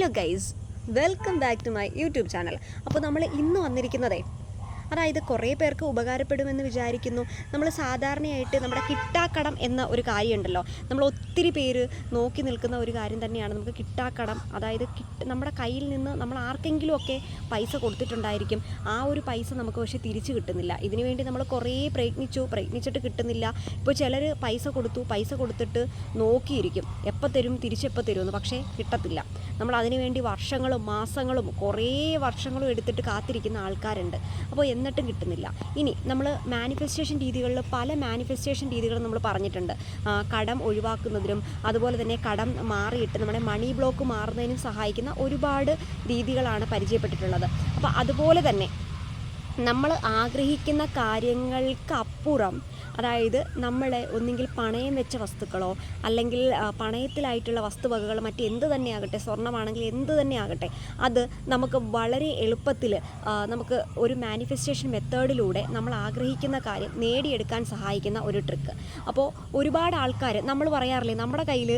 Hello guys, welcome back to my YouTube channel. അപ്പോൾ നമ്മൾ ഇന്ന് വന്നിരിക്കുന്നതേ, അതായത് കുറേ പേർക്ക് ഉപകാരപ്പെടുമെന്ന് വിചാരിക്കുന്നു. നമ്മൾ സാധാരണയായിട്ട് നമ്മുടെ കിട്ടാക്കടം എന്ന ഒരു കാര്യമുണ്ടല്ലോ, നമ്മൾ ഒത്തിരി പേര് നോക്കി നിൽക്കുന്ന ഒരു കാര്യം തന്നെയാണ് നമുക്ക് കിട്ടാക്കടം. അതായത് നമ്മുടെ കയ്യിൽ നിന്ന് നമ്മൾ ആർക്കെങ്കിലും ഒക്കെ പൈസ കൊടുത്തിട്ടുണ്ടായിരിക്കും. ആ ഒരു പൈസ നമുക്ക് പക്ഷേ തിരിച്ച് കിട്ടുന്നില്ല. ഇതിനു വേണ്ടി നമ്മൾ കുറേ പ്രയത്നിച്ചിട്ട് കിട്ടുന്നില്ല. ഇപ്പോൾ ചിലർ പൈസ കൊടുത്തിട്ട് നോക്കിയിരിക്കും എപ്പോൾ തരും, തിരിച്ചെപ്പോൾ തരുമെന്ന്, പക്ഷേ കിട്ടത്തില്ല. നമ്മൾ അതിനു വേണ്ടി വർഷങ്ങളും മാസങ്ങളും കുറേ വർഷങ്ങളും എടുത്തിട്ട് കാത്തിരിക്കുന്ന ആൾക്കാരുണ്ട്. അപ്പോൾ എന്നിട്ടും കിട്ടുന്നില്ല. ഇനി നമ്മൾ മാനിഫെസ്റ്റേഷൻ രീതികളിൽ പല മാനിഫെസ്റ്റേഷൻ രീതികളും നമ്മൾ പറഞ്ഞിട്ടുണ്ട്. കടം ഒഴിവാക്കുന്നതിനും അതുപോലെ തന്നെ കടം മാറിയിട്ട് നമ്മുടെ മണി ബ്ലോക്ക് മാറുന്നതിനും സഹായിക്കുന്ന ഒരുപാട് രീതികളാണ് പരിചയപ്പെട്ടിട്ടുള്ളത്. അപ്പോൾ അതുപോലെ തന്നെ നമ്മൾ ആഗ്രഹിക്കുന്ന കാര്യങ്ങൾക്കപ്പുറം, അതായത് നമ്മളെ ഒന്നുകിൽ പണയം വെച്ച വസ്തുക്കളോ അല്ലെങ്കിൽ പണയത്തിലായിട്ടുള്ള വസ്തുവകകൾ മറ്റെന്ത് തന്നെയാകട്ടെ, സ്വർണ്ണമാണെങ്കിൽ എന്ത് തന്നെയാകട്ടെ, അത് നമുക്ക് വളരെ എളുപ്പത്തിൽ നമുക്ക് ഒരു മാനിഫെസ്റ്റേഷൻ മെത്തേഡിലൂടെ നമ്മൾ ആഗ്രഹിക്കുന്ന കാര്യം നേടിയെടുക്കാൻ സഹായിക്കുന്ന ഒരു ട്രിക്ക്. അപ്പോൾ ഒരുപാട് ആൾക്കാർ നമ്മൾ പറയാറില്ലേ, നമ്മുടെ കയ്യിൽ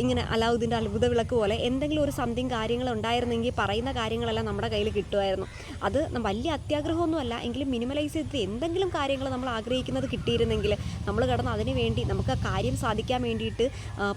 ഇങ്ങനെ അലാവുദ്ദീൻ്റെ അത്ഭുത വിളക്ക് പോലെ എന്തെങ്കിലും ഒരു സംതിങ് കാര്യങ്ങൾ ഉണ്ടായിരുന്നെങ്കിൽ പറയുന്ന കാര്യങ്ങളെല്ലാം നമ്മുടെ കയ്യിൽ കിട്ടുമായിരുന്നു. അത് വലിയ അത്യാഗ്രഹമൊന്നുമല്ല, എങ്കിലും മിനിമലൈസ് ചെയ്തിട്ട് എന്തെങ്കിലും കാര്യങ്ങൾ നമ്മൾ ആഗ്രഹിക്കുന്നത് കിട്ടിയിരുന്നെങ്കിൽ നമ്മൾ കിടന്ന് അതിന് വേണ്ടി നമുക്ക് ആ കാര്യം സാധിക്കാൻ വേണ്ടിയിട്ട്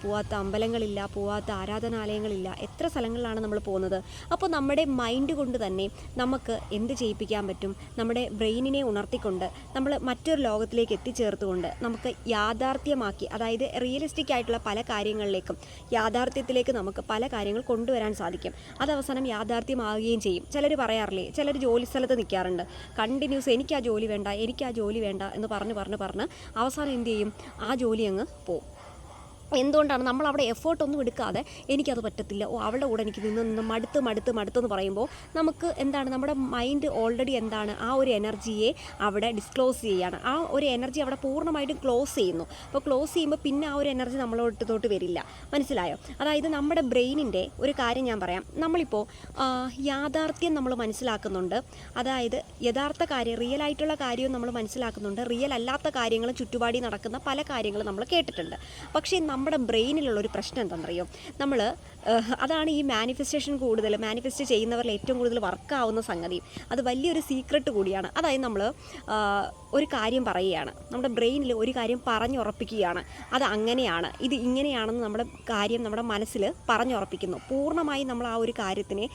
പോവാത്ത അമ്പലങ്ങളില്ല, പോവാത്ത ആരാധനാലയങ്ങളില്ല, എത്ര സ്ഥലങ്ങളിലാണ് നമ്മൾ പോകുന്നത്. അപ്പോൾ നമ്മുടെ മൈൻഡ് കൊണ്ട് തന്നെ നമുക്ക് എന്ത് ചെയ്യിപ്പിക്കാൻ പറ്റും? നമ്മുടെ ബ്രെയിനിനെ ഉണർത്തിക്കൊണ്ട് നമ്മൾ മറ്റൊരു ലോകത്തിലേക്ക് എത്തിച്ചേർത്തുകൊണ്ട് നമുക്ക് യാഥാർത്ഥ്യമാക്കി, അതായത് റിയലിസ്റ്റിക് ആയിട്ടുള്ള പല കാര്യങ്ങളിലേക്കും യാഥാർത്ഥ്യത്തിലേക്ക് നമുക്ക് പല കാര്യങ്ങൾ കൊണ്ടുവരാൻ സാധിക്കും. അത് അവസാനം യാഥാർത്ഥ്യമാവുകയും ചെയ്യും. ചിലർ പറയാറില്ലേ, ചിലർ ജോലി സ്ഥലത്ത് നിൽക്കാറുണ്ട്, കണ്ടിന്യൂസ് എനിക്ക് ആ ജോലി വേണ്ട എന്ന് പറഞ്ഞ് അവസാനം എന്ത് ചെയ്യും? ആ ജോലി അങ്ങ് പോവും. എന്തുകൊണ്ടാണ്? നമ്മൾ അവിടെ എഫേർട്ടൊന്നും എടുക്കാതെ എനിക്കത് പറ്റത്തില്ല, അവളുടെ കൂടെ എനിക്ക് നിന്ന് മടുത്തെന്ന് പറയുമ്പോൾ നമുക്ക് എന്താണ്, നമ്മുടെ മൈൻഡ് ഓൾറെഡി എന്താണ്, ആ ഒരു എനർജിയെ അവിടെ ഡിസ്ക്ലോസ് ചെയ്യുകയാണ്. ആ ഒരു എനർജി അവിടെ പൂർണ്ണമായിട്ടും ക്ലോസ് ചെയ്യുന്നു. അപ്പോൾ ക്ലോസ് ചെയ്യുമ്പോൾ പിന്നെ ആ ഒരു എനർജി നമ്മളോട്ട് വരില്ല. മനസ്സിലായോ? അതായത് നമ്മുടെ ബ്രെയിനിൻ്റെ ഒരു കാര്യം ഞാൻ പറയാം. നമ്മളിപ്പോൾ യാഥാർത്ഥ്യം നമ്മൾ മനസ്സിലാക്കുന്നുണ്ട്, അതായത് യഥാർത്ഥ കാര്യം, റിയൽ ആയിട്ടുള്ള കാര്യവും നമ്മൾ മനസ്സിലാക്കുന്നുണ്ട്, റിയൽ അല്ലാത്ത കാര്യങ്ങളും ചുറ്റുപാടി നടക്കുന്ന പല കാര്യങ്ങളും നമ്മൾ കേട്ടിട്ടുണ്ട്. പക്ഷേ നമ്മുടെ ബ്രെയിനിലുള്ളൊരു പ്രശ്നം എന്താണെന്നറിയോ? നമ്മൾ അതാണ് ഈ മാനിഫെസ്റ്റ് ചെയ്യുന്നവരിൽ ഏറ്റവും കൂടുതൽ വർക്കാവുന്ന സംഗതി. അത് വലിയൊരു സീക്രട്ട് കൂടിയാണ്. അതായത് നമ്മൾ ഒരു കാര്യം പറയുകയാണ്, നമ്മുടെ ബ്രെയിനിൽ ഒരു കാര്യം പറഞ്ഞുറപ്പിക്കുകയാണ്, അത് അങ്ങനെയാണ്, ഇത് ഇങ്ങനെയാണെന്ന് നമ്മുടെ മനസ്സിൽ പറഞ്ഞുറപ്പിക്കുന്നു. പൂർണ്ണമായി നമ്മൾ ആ ഒരു കാര്യത്തിനെ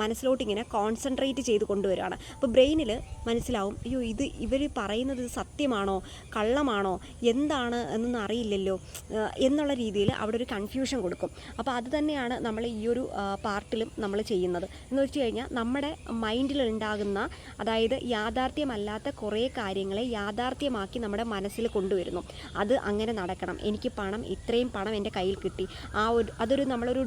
മനസ്സിലോട്ട് ഇങ്ങനെ കോൺസെൻട്രേറ്റ് ചെയ്ത് കൊണ്ടുവരികയാണ്. അപ്പോൾ ബ്രെയിനിൽ മനസ്സിലാവും, അയ്യോ ഇവർ പറയുന്നത് സത്യമാണോ കള്ളമാണോ എന്താണ് എന്നൊന്നും അറിയില്ലല്ലോ എന്നുള്ള രീതിയിൽ അവിടെ ഒരു കൺഫ്യൂഷൻ കൊടുക്കും. അപ്പോൾ അത് തന്നെയാണ് നമ്മൾ ഈ ഒരു പാർട്ടിലും നമ്മൾ ചെയ്യുന്നത്. എന്ന് വെച്ച് കഴിഞ്ഞാൽ നമ്മുടെ മൈൻഡിൽ ഉണ്ടാകുന്ന, അതായത് യാഥാർത്ഥ്യമല്ലാത്ത കുറേ കാര്യങ്ങളെ യാഥാർത്ഥ്യമാക്കി നമ്മുടെ മനസ്സിൽ കൊണ്ടുവരുന്നു. അത് അങ്ങനെ നടക്കണം, എനിക്ക് ഇത്രയും പണം എൻ്റെ കയ്യിൽ കിട്ടി, നമ്മളൊരു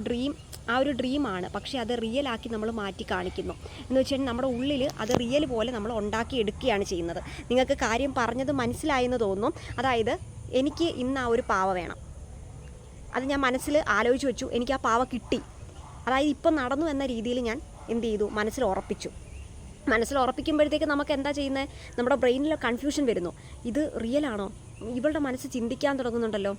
ഡ്രീമാണ്, പക്ഷേ അത് റിയലാക്കി നമ്മൾ മാറ്റി കാണിക്കുന്നു. എന്ന് വെച്ച് കഴിഞ്ഞാൽ നമ്മുടെ ഉള്ളിൽ അത് റിയൽ പോലെ നമ്മൾ ഉണ്ടാക്കിയെടുക്കുകയാണ് ചെയ്യുന്നത്. നിങ്ങൾക്ക് കാര്യം പറഞ്ഞത് മനസ്സിലായെന്ന് തോന്നുന്നു. അതായത് എനിക്ക് ഇന്ന് ആ ഒരു പാവ വേണം, അത് ഞാൻ മനസ്സിൽ ആലോചിച്ച് വെച്ചു, എനിക്ക് ആ പാവ കിട്ടി, അതായത് ഇപ്പം നടന്നു എന്ന രീതിയിൽ ഞാൻ എന്ത് ചെയ്തു, മനസ്സിൽ ഉറപ്പിക്കുമ്പോഴത്തേക്ക് നമുക്ക് എന്താ ചെയ്യുന്നത്? നമ്മുടെ ബ്രെയിനിൽ കൺഫ്യൂഷൻ വരുന്നു. ഇത് റിയലാണോ? ഇവളുടെ മനസ്സ് ചിന്തിക്കാൻ തുടങ്ങുന്നുണ്ടല്ലോ,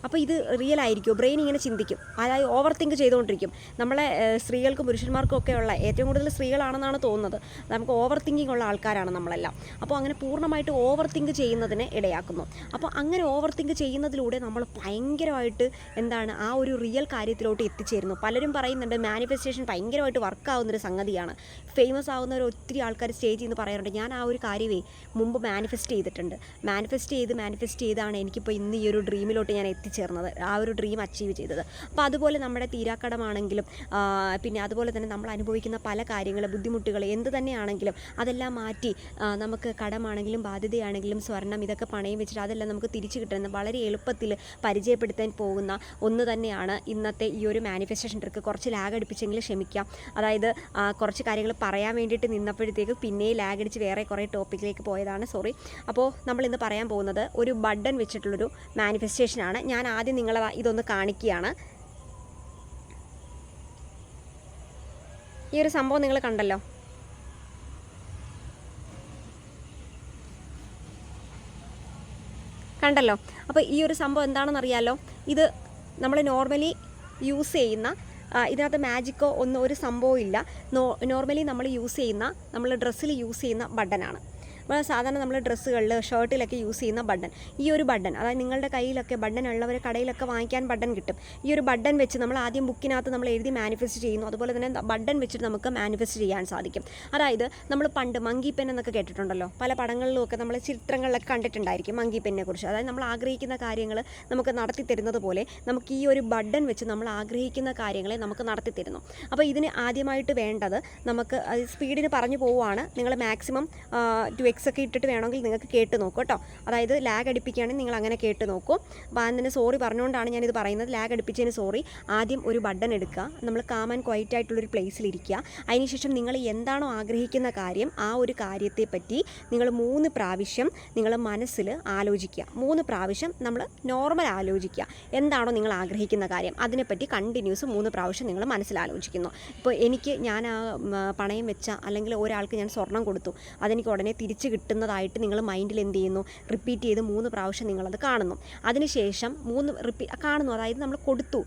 അപ്പോൾ ഇത് റിയൽ ആയിരിക്കുമോ? ബ്രെയിൻ ഇങ്ങനെ ചിന്തിക്കും, അതായത് ഓവർ തിങ്ക് ചെയ്തുകൊണ്ടിരിക്കും. നമ്മളെ സ്ത്രീകൾക്കും പുരുഷന്മാർക്കും ഒക്കെ ഉള്ള, ഏറ്റവും കൂടുതൽ സ്ത്രീകളാണെന്നാണ് തോന്നുന്നത്, നമുക്ക് ഓവർ തിങ്കിങ് ഉള്ള ആൾക്കാരാണ് നമ്മളെല്ലാം. അപ്പോൾ അങ്ങനെ പൂർണ്ണമായിട്ട് ഓവർ തിങ്ക് ചെയ്യുന്നതിന് ഇടയാക്കുന്നു. അപ്പോൾ അങ്ങനെ ഓവർ തിങ്ക് ചെയ്യുന്നതിലൂടെ നമ്മൾ ഭയങ്കരമായിട്ട് എന്താണ്, ആ ഒരു റിയൽ കാര്യത്തിലോട്ട് എത്തിച്ചേരുന്നു. പലരും പറയുന്നുണ്ട് മാനിഫെസ്റ്റേഷൻ ഭയങ്കരമായിട്ട് വർക്കാവുന്നൊരു സംഗതിയാണ്. ഫേമസ് ആവുന്നവർ ഒത്തിരി ആൾക്കാർ സ്റ്റേജിൽ നിന്ന് പറയാറുണ്ട്, ഞാൻ ആ ഒരു കാര്യമേ മുമ്പ് മാനിഫെസ്റ്റ് ചെയ്തിട്ടുണ്ട്, മാനിഫെസ്റ്റ് ചെയ്താണ് എനിക്കിപ്പോൾ ഇന്ന് ഈ ഒരു ഡ്രീമിലോട്ട് ഞാൻ ചേർന്നത്, ആ ഒരു ഡ്രീം അച്ചീവ് ചെയ്തത്. അപ്പോൾ അതുപോലെ നമ്മുടെ തീരാക്കടമാണെങ്കിലും പിന്നെ അതുപോലെ തന്നെ നമ്മൾ അനുഭവിക്കുന്ന പല കാര്യങ്ങൾ, ബുദ്ധിമുട്ടുകൾ എന്ത് തന്നെയാണെങ്കിലും അതെല്ലാം മാറ്റി നമുക്ക് കടമാണെങ്കിലും ബാധ്യതയാണെങ്കിലും സ്വർണം ഇതൊക്കെ പണയം വെച്ചിട്ട് അതെല്ലാം നമുക്ക് തിരിച്ചു കിട്ടുന്ന വളരെ എളുപ്പത്തിൽ പരിചയപ്പെടുത്താൻ പോകുന്ന ഒന്ന് തന്നെയാണ് ഇന്നത്തെ ഈ ഒരു മാനിഫെസ്റ്റേഷൻ ട്രിക്ക്. കുറച്ച് ലാഗ് അടിപ്പിച്ചെങ്കിലും ക്ഷമിക്കാം. അതായത് കുറച്ച് കാര്യങ്ങൾ പറയാൻ വേണ്ടിയിട്ട് നിന്നപ്പോഴത്തേക്ക് പിന്നെ ലാഗ് അടിച്ച് വേറെ കുറേ ടോപ്പിക്കിലേക്ക് പോയതാണ്, സോറി. അപ്പോൾ നമ്മളിന്ന് പറയാൻ പോകുന്നത് ഒരു ബട്ടൺ വെച്ചിട്ടുള്ളൊരു മാനിഫെസ്റ്റേഷനാണ്. ഞാൻ ആദ്യം നിങ്ങളെ ഇതൊന്ന് കാണിക്കുകയാണ്. ഈ ഒരു സംഭവം നിങ്ങൾ കണ്ടല്ലോ, അപ്പോൾ ഈ ഒരു സംഭവം എന്താണെന്ന് അറിയാമല്ലോ. ഇത് നമ്മൾ നോർമലി യൂസ് ചെയ്യുന്ന ഇതിനകത്ത് മാജിക്കോ ഒന്നും ഒരു സംഭവം ഇല്ല. നോർമലി നമ്മൾ ഡ്രസ്സിൽ യൂസ് ചെയ്യുന്ന ബട്ടനാണ്. അപ്പോൾ സാധാരണ നമ്മൾ ഡ്രസ്സുകളിൽ ഷർട്ടിലൊക്കെ യൂസ് ചെയ്യുന്ന ബട്ടൺ, ഈ ഒരു ബട്ടൺ, അതായത് നിങ്ങളുടെ കയ്യിലൊക്കെ ബട്ടൺ ഉള്ളവർ കടയിലൊക്കെ വാങ്ങിക്കാൻ ബട്ടൺ കിട്ടും. ഈ ഒരു ബട്ടൺ വെച്ച് നമ്മൾ ആദ്യം ബുക്കിനകത്ത് നമ്മൾ എഴുതി മാനിഫെസ്റ്റ് ചെയ്യുന്നു. അതുപോലെ തന്നെ ബട്ടൺ വെച്ചിട്ട് നമുക്ക് മാനിഫെസ്റ്റ് ചെയ്യാൻ സാധിക്കും. അതായത് നമ്മൾ പണ്ട് മങ്കി പെൻ എന്നൊക്കെ കേട്ടിട്ടുണ്ടല്ലോ, പല പടങ്ങളിലുമൊക്കെ നമ്മൾ ചിത്രങ്ങളിലൊക്കെ കണ്ടിട്ടുണ്ടായിരിക്കും മങ്കി പെന്നിനെ കുറിച്ച്. അതായത് നമ്മൾ ആഗ്രഹിക്കുന്ന കാര്യങ്ങൾ നമുക്ക് നടത്തി തരുന്നത് പോലെ നമുക്ക് ഈ ഒരു ബട്ടൺ വെച്ച് നമ്മൾ ആഗ്രഹിക്കുന്ന കാര്യങ്ങളെ നമുക്ക് നടത്തി തരുന്നു. അപ്പോൾ ഇതിന് ആദ്യമായിട്ട് വേണ്ടത്, നമുക്ക് സ്പീഡിന് പറഞ്ഞു പോവുകയാണ്, നിങ്ങൾ മാക്സിമം 2x ഒക്കെ ഇട്ടിട്ട് വേണമെങ്കിൽ നിങ്ങൾക്ക് കേട്ട് നോക്കൂ കേട്ടോ. അതായത് ലാഗ് അടിപ്പിക്കുകയാണെങ്കിൽ നിങ്ങൾ അങ്ങനെ കേട്ട് നോക്കൂ. അപ്പോൾ അതിന് സോറി പറഞ്ഞുകൊണ്ടാണ് ഞാനിത് പറയുന്നത്, ലാഗ് അടിപ്പിച്ചതിന് സോറി. ആദ്യം ഒരു ബട്ടൺ എടുക്കുക, നമ്മൾ കാം ആൻഡ് ക്വയറ്റ് ആയിട്ടുള്ളൊരു പ്ലേസിലിരിക്കുക. അതിനുശേഷം നിങ്ങൾ എന്താണോ ആഗ്രഹിക്കുന്ന കാര്യം ആ ഒരു കാര്യത്തെപ്പറ്റി നിങ്ങൾ 3 പ്രാവശ്യം നിങ്ങൾ മനസ്സിൽ ആലോചിക്കുക. 3 പ്രാവശ്യം നമ്മൾ നോർമൽ ആലോചിക്കുക. എന്താണോ നിങ്ങൾ ആഗ്രഹിക്കുന്ന കാര്യം അതിനെപ്പറ്റി കണ്ടിന്യൂസ് 3 പ്രാവശ്യം നിങ്ങൾ മനസ്സിലാലോചിക്കുന്നു. ഇപ്പോൾ ഞാൻ പണയം വെച്ച അല്ലെങ്കിൽ ഒരാൾക്ക് ഞാൻ സ്വർണം കൊടുത്തു, അതെനിക്ക് ഉടനെ തിരിച്ച് കിട്ടുന്നതായിട്ട് നിങ്ങൾ മൈൻഡിൽ എന്ത് ചെയ്യുന്നു, റിപ്പീറ്റ് ചെയ്ത് 3 പ്രാവശ്യം നിങ്ങളത് കാണുന്നു. അതിനുശേഷം 3 കാണുന്നു, അതായത് നമ്മൾ കൊടുത്തു,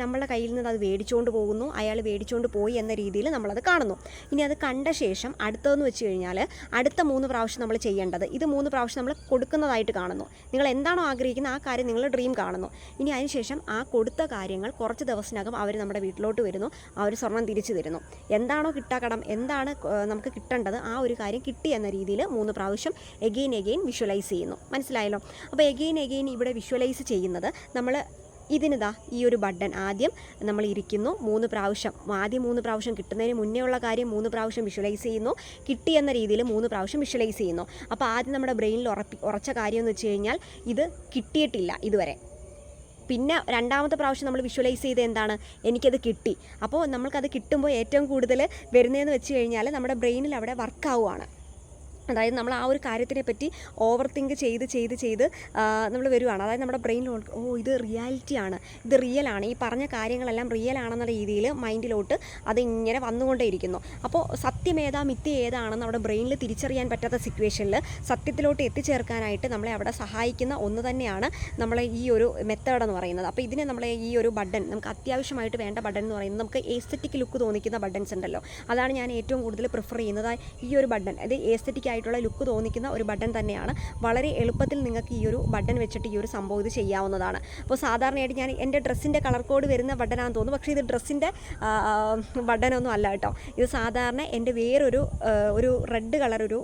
നമ്മളുടെ കയ്യിൽ നിന്ന് അത് മേടിച്ചുകൊണ്ട് പോകുന്നു, അയാൾ മേടിച്ചുകൊണ്ട് പോയി എന്ന രീതിയിൽ നമ്മളത് കാണുന്നു. ഇനി അത് കണ്ട ശേഷം അടുത്തതെന്ന് വെച്ച് കഴിഞ്ഞാൽ അടുത്ത 3 പ്രാവശ്യം നമ്മൾ ചെയ്യേണ്ടത്, ഇത് 3 പ്രാവശ്യം നമ്മൾ കൊടുക്കുന്നതായിട്ട് കാണുന്നു. നിങ്ങൾ എന്താണോ ആഗ്രഹിക്കുന്നത് ആ കാര്യം നിങ്ങൾ ഡ്രീം കാണുന്നു. ഇനി അതിനുശേഷം ആ കൊടുത്ത കാര്യങ്ങൾ കുറച്ച് ദിവസത്തിനകം അവർ നമ്മുടെ വീട്ടിലോട്ട് വരുന്നു, അവർ സ്വർണം തിരിച്ചു തരുന്നു. എന്താണോ കിട്ടാക്കടം, എന്താണ് നമുക്ക് കിട്ടേണ്ടത് ആ ഒരു കാര്യം കിട്ടി എന്ന രീതിയിൽ 3 പ്രാവശ്യം എഗെയിൻ വിഷ്വലൈസ് ചെയ്യുന്നു. മനസ്സിലായല്ലോ? അപ്പോൾ എഗെയിൻ ഇവിടെ വിഷ്വലൈസ് ചെയ്യുന്നത് നമ്മൾ ഇതിനിതാ ഈ ഒരു ബട്ടൺ ആദ്യം നമ്മൾ ഇരിക്കുന്നു, 3 പ്രാവശ്യം, ആദ്യം 3 പ്രാവശ്യം കിട്ടുന്നതിന് മുന്നേ ഉള്ള കാര്യം 3 പ്രാവശ്യം വിഷ്വലൈസ് ചെയ്യുന്നു, കിട്ടി എന്ന രീതിയിൽ 3 പ്രാവശ്യം വിഷ്വലൈസ് ചെയ്യുന്നു. അപ്പോൾ ആദ്യം നമ്മുടെ ബ്രെയിനിൽ ഉറച്ച കാര്യം എന്ന് വെച്ച് കഴിഞ്ഞാൽ ഇത് കിട്ടിയിട്ടില്ല ഇതുവരെ. പിന്നെ രണ്ടാമത്തെ പ്രാവശ്യം നമ്മൾ വിഷ്വലൈസ് ചെയ്ത് എന്താണ്, എനിക്കത് കിട്ടി. അപ്പോൾ നമ്മൾക്കത് കിട്ടുമ്പോൾ ഏറ്റവും കൂടുതൽ വരുന്നതെന്ന് വെച്ച് കഴിഞ്ഞാൽ നമ്മുടെ ബ്രെയിനിൽ അവിടെ വർക്കാവുകയാണ്. അതായത് നമ്മൾ ആ ഒരു കാര്യത്തിനെ പറ്റി ഓവർ തിങ്ക് ചെയ്ത് നമ്മൾ വരുവാണ്. അതായത് നമ്മുടെ ബ്രെയിനിൽ ഇത് റിയാലിറ്റിയാണ്, ഇത് റിയലാണ്, ഈ പറഞ്ഞ കാര്യങ്ങളെല്ലാം റിയൽ ആണെന്ന രീതിയിൽ മൈൻഡിലോട്ട് അതിങ്ങനെ വന്നുകൊണ്ടേയിരിക്കുന്നു. അപ്പോൾ സത്യമേതാ മിഥ്യ ഏതാണെന്ന് നമ്മുടെ ബ്രെയിനിൽ തിരിച്ചറിയാൻ പറ്റാത്ത സിറ്റുവേഷനിൽ സത്യത്തിലോട്ട് എത്തിച്ചേർക്കാനായിട്ട് നമ്മളെ അവിടെ സഹായിക്കുന്ന ഒന്ന് തന്നെയാണ് നമ്മളെ ഈ ഒരു മെത്തേഡ് എന്ന് പറയുന്നത്. അപ്പോൾ ഇതിനെ നമ്മളെ ഈ ഒരു ബട്ടൺ, നമുക്ക് അത്യാവശ്യമായിട്ട് വേണ്ട ബട്ടൺ എന്ന് പറയുന്നത്, നമുക്ക് എസ്തെറ്റിക് ലുക്ക് തോന്നിക്കുന്ന ബട്ടൺസ് ഉണ്ടല്ലോ, അതാണ് ഞാൻ ഏറ്റവും കൂടുതൽ പ്രിഫർ ചെയ്യുന്നത്. ഈ ഒരു ബട്ടൺ അത് എസ്തെറ്റിക് ആയിട്ടുള്ള ലുക്ക് തോന്നിക്കുന്ന ഒരു ബട്ടൺ തന്നെയാണ്. വളരെ എളുപ്പത്തിൽ നിങ്ങൾക്ക് ഈ ഒരു ബട്ടൺ വെച്ചിട്ട് ഈ ഒരു സംഭവം ഇത് ചെയ്യാവുന്നതാണ്. അപ്പോൾ സാധാരണയായിട്ട് ഞാൻ എൻ്റെ ഡ്രസ്സിൻ്റെ കളർ കോഡ് വരുന്ന ബട്ടനാണെന്ന് തോന്നുന്നു, പക്ഷേ ഇത് ഡ്രസ്സിൻ്റെ ബട്ടനൊന്നും അല്ല കേട്ടോ. ഇത് സാധാരണ എൻ്റെ വേറൊരു റെഡ് കളർ ഒരു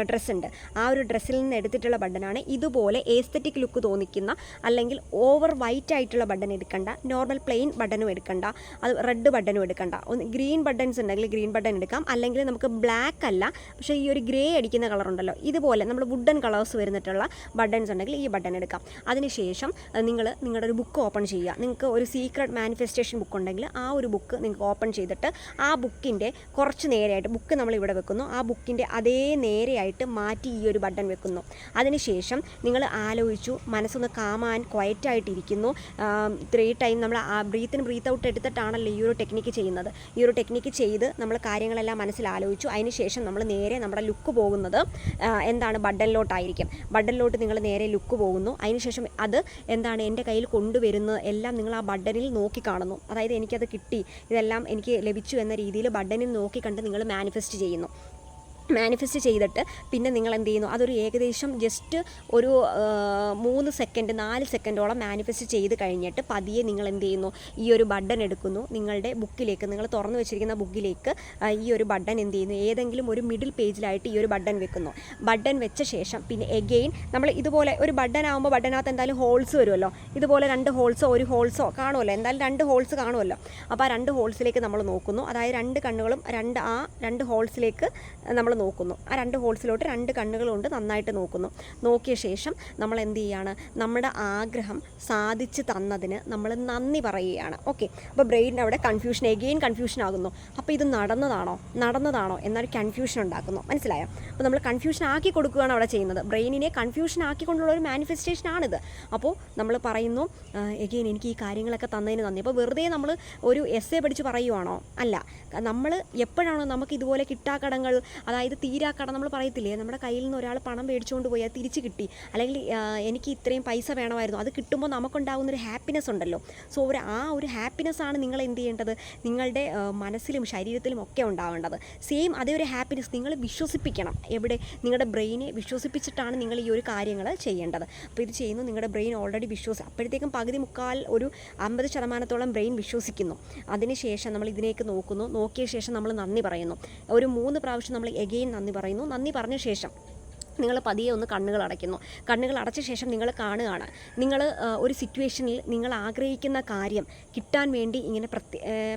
ഡ്രസ്സുണ്ട്, ആ ഒരു ഡ്രസ്സിൽ നിന്ന് എടുത്തിട്ടുള്ള ബട്ടനാണ്. ഇതുപോലെ എസ്തെറ്റിക് ലുക്ക് തോന്നിക്കുന്ന അല്ലെങ്കിൽ ഓവർ വൈറ്റ് ആയിട്ടുള്ള ബട്ടൺ എടുക്കണ്ട, നോർമൽ പ്ലെയിൻ ബട്ടനും എടുക്കണ്ട, അത് റെഡ് ബട്ടനും എടുക്കണ്ട. ഗ്രീൻ ബട്ടൺസ് ഉണ്ടെങ്കിൽ ഗ്രീൻ ബട്ടൺ എടുക്കാം, അല്ലെങ്കിൽ നമുക്ക് ബ്ലാക്ക് അല്ല പക്ഷേ ഈ ഒരു ഗ്രേ അടിക്കുന്ന കളർ ഉണ്ടല്ലോ, ഇതുപോലെ നമ്മൾ വുഡൻ കളേഴ്സ് വരുന്നിട്ടുള്ള ബട്ടൺസ് ഉണ്ടെങ്കിൽ ഈ ബട്ടൺ എടുക്കാം. അതിനുശേഷം നിങ്ങളുടെ ഒരു ബുക്ക് ഓപ്പൺ ചെയ്യുക. നിങ്ങൾക്ക് ഒരു സീക്രട്ട് മാനിഫെസ്റ്റേഷൻ ബുക്ക് ഉണ്ടെങ്കിൽ ആ ഒരു ബുക്ക് നിങ്ങൾക്ക് ഓപ്പൺ ചെയ്തിട്ട് ആ ബുക്കിൻ്റെ കുറച്ച് നേരെയായിട്ട്, ബുക്ക് നമ്മളിവിടെ വെക്കുന്നു, ആ ബുക്കിൻ്റെ അതേ നേരെ ആയിട്ട് മാറ്റി ഈ ഒരു ബട്ടൺ വെക്കുന്നു. അതിനുശേഷം നിങ്ങൾ ആലോചിച്ചു, മനസ്സൊന്ന് കാം ആൻഡ് ക്വയറ്റ് ആയിട്ടിരിക്കുന്നു. 3 ടൈം നമ്മൾ ബ്രീത്ത് ഔട്ട് എടുത്തിട്ടാണല്ലോ ഈ ഒരു ടെക്നിക്ക് ചെയ്യുന്നത്. ഈ ഒരു ടെക്നിക്ക് ചെയ്ത് നമ്മൾ കാര്യങ്ങളെല്ലാം മനസ്സിൽ ആലോചിച്ചു. അതിനുശേഷം നമ്മൾ നേരെ നമ്മുടെ ലുക്ക് പോകുന്നത് എന്താണ്, ബട്ടണിലോട്ടായിരിക്കും. ബട്ടണിലോട്ട് നിങ്ങൾ നേരെ ലുക്ക് പോകുന്നു. അതിനുശേഷം അത് എന്താണ് എൻ്റെ കയ്യിൽ കൊണ്ടുവരുന്നത് എല്ലാം നിങ്ങൾ ആ ബട്ടണിൽ നോക്കി കാണുന്നു. അതായത് എനിക്കത് കിട്ടി, ഇതെല്ലാം എനിക്ക് ലഭിച്ചു എന്ന രീതിയിൽ ബട്ടണിൽ നോക്കി കണ്ട് നിങ്ങൾ മാനിഫെസ്റ്റ് ചെയ്യുന്നു. മാനിഫെസ്റ്റ് ചെയ്തിട്ട് പിന്നെ നിങ്ങൾ എന്ത് ചെയ്യുന്നു, അതൊരു ഏകദേശം ജസ്റ്റ് ഒരു 3 സെക്കൻഡ് 4 സെക്കൻഡോളം മാനിഫെസ്റ്റ് ചെയ്ത് കഴിഞ്ഞിട്ട് പതിയെ നിങ്ങൾ എന്ത് ചെയ്യുന്നു, ഈ ഒരു ബട്ടൺ എടുക്കുന്നു, നിങ്ങളുടെ ബുക്കിലേക്ക്, നിങ്ങൾ തുറന്നു വെച്ചിരിക്കുന്ന ബുക്കിലേക്ക് ഈ ഒരു ബട്ടൺ എന്ത് ചെയ്യുന്നു, ഏതെങ്കിലും ഒരു മിഡിൽ പേജിലായിട്ട് ഈ ഒരു ബട്ടൺ വെക്കുന്നു. ബട്ടൺ വെച്ച ശേഷം പിന്നെ എഗെയിൻ നമ്മൾ ഇതുപോലെ ഒരു ബട്ടൺ ആകുമ്പോൾ ബട്ടനകത്ത് എന്തായാലും ഹോൾസ് വരുമല്ലോ, ഇതുപോലെ 2 ഹോൾസോ 1 ഹോൾസോ കാണുമല്ലോ, എന്തായാലും 2 ഹോൾസ് കാണുമല്ലോ. അപ്പോൾ ആ 2 ഹോൾസിലേക്ക് നമ്മൾ നോക്കുന്നു. അതായത് 2 കണ്ണുകളും 2 ഹോൾസിലേക്ക് നമ്മൾ നോക്കുന്നു. ആ 2 ഹോൾസിലോട്ട് 2 കണ്ണുകളുണ്ട്, നന്നായിട്ട് നോക്കുന്നു. നോക്കിയ ശേഷം നമ്മൾ എന്ത് ചെയ്യുകയാണ്, നമ്മുടെ ആഗ്രഹം സാധിച്ചു തന്നതിന് നമ്മൾ നന്ദി പറയുകയാണ്. ഓക്കെ, അപ്പോൾ ബ്രെയിൻ അവിടെ എഗെയിൻ കൺഫ്യൂഷൻ ആകുന്നു. അപ്പോൾ ഇത് നടന്നതാണോ എന്നൊരു കൺഫ്യൂഷൻ ഉണ്ടാക്കുന്നു. മനസ്സിലായോ? അപ്പോൾ നമ്മൾ കൺഫ്യൂഷൻ ആക്കി കൊടുക്കുകയാണ് അവിടെ ചെയ്യുന്നത്. ബ്രെയിനിനെ കൺഫ്യൂഷൻ ആക്കിക്കൊണ്ടുള്ള ഒരു മാനിഫെസ്റ്റേഷനാണിത്. അപ്പോൾ നമ്മൾ പറയുന്നു, എഗെയിൻ എനിക്ക് ഈ കാര്യങ്ങളൊക്കെ തന്നതിന് നന്ദി. അപ്പോൾ വെറുതെ നമ്മൾ ഒരു എസ്സേ പഠിച്ച് പറയുവാണോ? അല്ല, നമ്മൾ എപ്പോഴാണോ നമുക്ക് ഇതുപോലെ കിട്ടാക്കടങ്ങൾ, അതായത് അതായത് തീരാക്കടം നമ്മൾ പറയത്തില്ലേ, നമ്മുടെ കയ്യിൽ നിന്ന് ഒരാൾ പണം മേടിച്ചുകൊണ്ട് പോയി അത് തിരിച്ച് കിട്ടി, അല്ലെങ്കിൽ എനിക്ക് ഇത്രയും പൈസ വേണമായിരുന്നു, അത് കിട്ടുമ്പോൾ നമുക്കുണ്ടാകുന്നൊരു ഹാപ്പിനെസ് ഉണ്ടല്ലോ. സോ ആ ഒരു ഹാപ്പിനെസ്സാണ് നിങ്ങൾ എന്ത് ചെയ്യേണ്ടത്, നിങ്ങളുടെ മനസ്സിലും ശരീരത്തിലും ഒക്കെ ഉണ്ടാവേണ്ടത്. സെയിം അതേ ഒരു ഹാപ്പിനെസ് നിങ്ങൾ വിശ്വസിപ്പിക്കണം. എവിടെ? നിങ്ങളുടെ ബ്രെയിനെ വിശ്വസിപ്പിച്ചിട്ടാണ് നിങ്ങൾ ഈ ഒരു കാര്യങ്ങൾ ചെയ്യേണ്ടത്. അപ്പോൾ ഇത് ചെയ്യുന്നു, നിങ്ങളുടെ ബ്രെയിൻ ഓൾറെഡി അപ്പോഴത്തേക്കും പകുതി മുക്കാൽ ഒരു 50% ബ്രെയിൻ വിശ്വസിക്കുന്നു. അതിനുശേഷം നമ്മൾ ഇതിലേക്ക് നോക്കിയ ശേഷം നമ്മൾ നന്ദി പറയുന്നു. ഒരു 3 പ്രാവശ്യം നമ്മൾ എഗെയിൻ നന്ദി പറയുന്നു. നന്ദി പറഞ്ഞ ശേഷം നിങ്ങൾ പതിയെ ഒന്ന് കണ്ണുകൾ അടയ്ക്കുന്നു. കണ്ണുകൾ അടച്ച ശേഷം നിങ്ങൾ കാണുകയാണ്, നിങ്ങൾ ഒരു സിറ്റുവേഷനിൽ നിങ്ങൾ ആഗ്രഹിക്കുന്ന കാര്യം കിട്ടാൻ വേണ്ടി ഇങ്ങനെ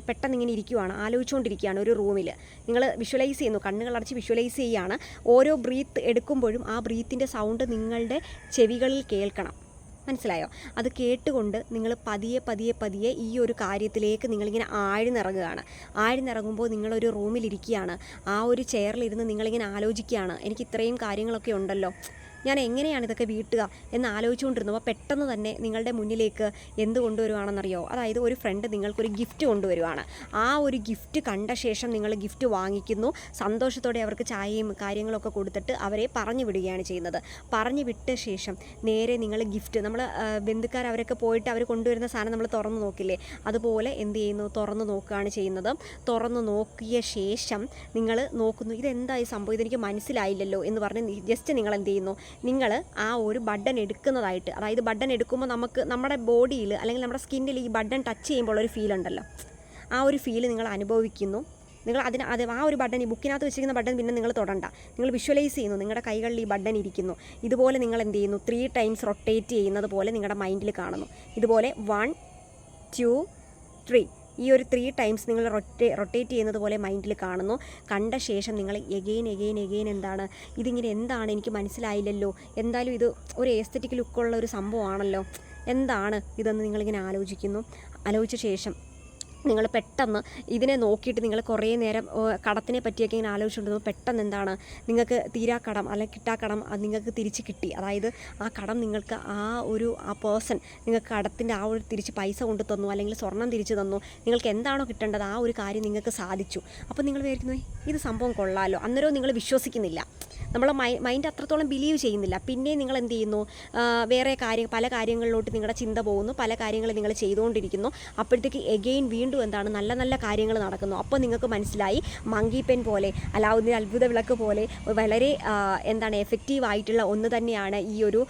പെട്ടെന്ന് ഇങ്ങനെ ഇരിക്കുകയാണ്, ആലോചിച്ചുകൊണ്ടിരിക്കുകയാണ് ഒരു റൂമിൽ. നിങ്ങൾ വിഷ്വലൈസ് ചെയ്യുന്നു, കണ്ണുകൾ അടച്ച് വിഷ്വലൈസ് ചെയ്യുകയാണ്. ഓരോ ബ്രീത്ത് എടുക്കുമ്പോഴും ആ ബ്രീത്തിൻ്റെ സൗണ്ട് നിങ്ങളുടെ ചെവികളിൽ കേൾക്കണം. മനസ്സിലായോ? അത് കേട്ടുകൊണ്ട് നിങ്ങൾ പതിയെ ഈ ഒരു കാര്യത്തിലേക്ക് നിങ്ങളിങ്ങനെ ആഴ്ന്നിറങ്ങുകയാണ്. ആഴ്ന്നിറങ്ങുമ്പോൾ നിങ്ങളൊരു റൂമിലിരിക്കുകയാണ്. ആ ഒരു ചെയറിലിരുന്ന് നിങ്ങളിങ്ങനെ ആലോചിക്കുകയാണ്, എനിക്ക് ഇത്രയും കാര്യങ്ങളൊക്കെ ഉണ്ടല്ലോ, ഞാൻ എങ്ങനെയാണ് ഇതൊക്കെ വീട്ടുക എന്ന് ആലോചിച്ചുകൊണ്ടിരുന്നപ്പോൾ പെട്ടെന്ന് തന്നെ നിങ്ങളുടെ മുന്നിലേക്ക് എന്ത് കൊണ്ടുവരുവാണെന്നറിയോ? അതായത് ഒരു ഫ്രണ്ട് നിങ്ങൾക്കൊരു ഗിഫ്റ്റ് കൊണ്ടുവരുവാണ്. ആ ഒരു ഗിഫ്റ്റ് കണ്ട ശേഷം നിങ്ങൾ ഗിഫ്റ്റ് വാങ്ങിക്കുന്നു. സന്തോഷത്തോടെ അവർക്ക് ചായയും കാര്യങ്ങളൊക്കെ കൊടുത്തിട്ട് അവരെ പറഞ്ഞു വിടുകയാണ് ചെയ്യുന്നത്. പറഞ്ഞു വിട്ട ശേഷം നേരെ നിങ്ങൾ ഗിഫ്റ്റ്, നമ്മൾ ബന്ധുക്കാർ അവരൊക്കെ പോയിട്ട് അവർ കൊണ്ടുവരുന്ന സാധനം നമ്മൾ തുറന്ന് നോക്കില്ലേ, അതുപോലെ എന്ത് ചെയ്യുന്നു, തുറന്ന് നോക്കുകയാണ് ചെയ്യുന്നത്. തുറന്ന് നോക്കിയ ശേഷം നിങ്ങൾ നോക്കുന്നു, ഇതെന്തായി സംഭവം, ഇതെനിക്ക് മനസ്സിലായില്ലല്ലോ എന്ന് പറഞ്ഞ് ജസ്റ്റ് നിങ്ങൾ എന്ത് ചെയ്യുന്നു, നിങ്ങൾ ആ ഒരു ബട്ടൺ എടുക്കുന്നതായിട്ട്, അതായത് ബട്ടൺ എടുക്കുമ്പോൾ നമുക്ക് നമ്മുടെ ബോഡിയിൽ അല്ലെങ്കിൽ നമ്മുടെ സ്കിന്നിൽ ഈ ബട്ടൺ ടച്ച് ചെയ്യുമ്പോൾ ഒരു ഫീൽ ഉണ്ടല്ലോ, ആ ഒരു ഫീല് നിങ്ങൾ അനുഭവിക്കുന്നു. നിങ്ങൾ ആ ഒരു ബട്ടൺ, ഈ ബുക്കിനകത്ത് വെച്ചിരിക്കുന്ന ബട്ടൺ പിന്നെ നിങ്ങൾ തൊടണ്ട, നിങ്ങൾ വിഷ്വലൈസ് ചെയ്യുന്നു, നിങ്ങളുടെ കൈകളിൽ ഈ ബട്ടൺ ഇരിക്കുന്നു. ഇതുപോലെ നിങ്ങൾ എന്ത് ചെയ്യുന്നു, 3 ടൈംസ് റൊട്ടേറ്റ് ചെയ്യുന്നത് പോലെ നിങ്ങളുടെ മൈൻഡിൽ കാണുന്നു. ഇതുപോലെ 1 2 3 ഈ ഒരു 3 ടൈംസ് നിങ്ങൾ റൊട്ടേറ്റ് ചെയ്യുന്നത് പോലെ മൈൻഡിൽ കാണുന്നു. കണ്ട ശേഷം നിങ്ങൾ എഗെയിൻ എന്താണ് ഇതിങ്ങനെ, എന്താണ് എനിക്ക് മനസ്സിലായില്ലല്ലോ, എന്തായാലും ഇത് ഒരു എസ്തെറ്റിക് ലുക്കുള്ള ഒരു സംഭവമാണല്ലോ, എന്താണ് ഇതെന്ന് നിങ്ങളിങ്ങനെ ആലോചിച്ച ശേഷം നിങ്ങൾ പെട്ടെന്ന് ഇതിനെ നോക്കിയിട്ട് നിങ്ങൾ കുറേ നേരം കടത്തിനെ പറ്റിയൊക്കെ ഇങ്ങനെ ആലോചിച്ചുകൊണ്ടിരുന്നു. പെട്ടെന്ന് എന്താണ്, നിങ്ങൾക്ക് തീരാക്കടം അല്ലെങ്കിൽ കിട്ടാക്കടം അത് നിങ്ങൾക്ക് തിരിച്ച് കിട്ടി. അതായത് ആ കടം നിങ്ങൾക്ക് ആ പേഴ്സൺ നിങ്ങൾക്ക് കടത്തിൻ്റെ ആ ഒരു തിരിച്ച് പൈസ കൊണ്ട് തന്നു, അല്ലെങ്കിൽ സ്വർണം തിരിച്ച് തന്നു. നിങ്ങൾക്ക് എന്താണോ കിട്ടേണ്ടത് ആ ഒരു കാര്യം നിങ്ങൾക്ക് സാധിച്ചു. അപ്പോൾ നിങ്ങൾ വിചാരിക്കുന്നു ഇത് സംഭവം കൊള്ളാമല്ലോ. അന്നേരവും നിങ്ങൾ വിശ്വസിക്കുന്നില്ല, നമ്മളെ മൈൻഡ് അത്രത്തോളം ബിലീവ് ചെയ്യുന്നില്ല. പിന്നെ നിങ്ങൾ എന്ത് ചെയ്യുന്നു, വേറെ പല കാര്യങ്ങളിലോട്ട് നിങ്ങളുടെ ചിന്ത പോകുന്നു, പല കാര്യങ്ങൾ നിങ്ങൾ ചെയ്തുകൊണ്ടിരിക്കുന്നു. അപ്പോഴത്തേക്ക് എഗെയിൻ വീണ്ടും എന്താണ്, നല്ല നല്ല കാര്യങ്ങൾ നടക്കുന്നു. അപ്പോൾ നിങ്ങൾക്ക് മനസ്സിലായി, മങ്കി പെൻ പോലെ, അലാവുദ്ദീൻ അത്ഭുത വിളക്ക് പോലെ വളരെ എന്താണ് എഫക്റ്റീവായിട്ടുള്ള ഒന്ന് തന്നെയാണ് ഈ ഒരു